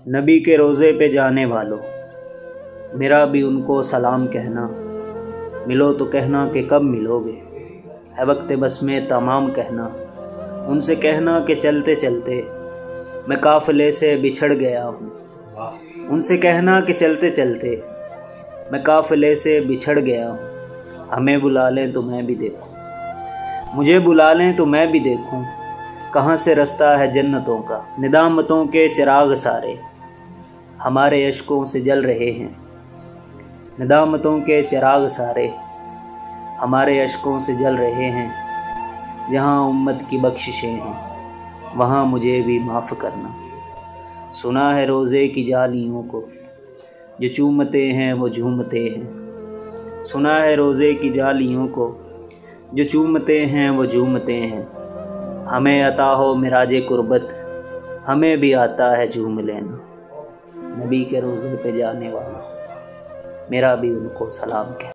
نبی کے روضے پہ جانے والوں، میرا بھی ان کو سلام کہنا۔ ملو تو کہنا کہ کب ملو گے، ہے وقت بس میں تمام کہنا۔ ان سے کہنا کہ چلتے چلتے میں قافلے سے بچھڑ گیا ہوں۔ ان سے کہنا کہ چلتے چلتے میں قافلے سے بچھڑ گیا ہوں۔ ہمیں بلا لیں تو میں بھی دیکھوں، مجھے بلا لیں تو میں بھی دیکھوں، کہاں سے رستہ ہے جنتوں کا۔ ندامتوں کے چراغ سارے ہمارے اشکوں سے جل رہے ہیں۔ ندامتوں کے چراغ سارے ہمارے اشکوں سے جل رہے ہیں۔ جہاں امت کی بخششیں ہیں وہاں مجھے بھی معاف کرنا۔ سنا ہے روزے کی جالیوں کو جو چومتے ہیں وہ جھومتے ہیں۔ سنا ہے روزے کی جالیوں کو جو چومتے ہیں وہ جھومتے ہیں۔ ہمیں عطا ہو معراج قربت، ہمیں بھی آتا ہے جھوم لینا۔ نبی کے روزے پہ جانے والا، میرا بھی ان کو سلام کہنا۔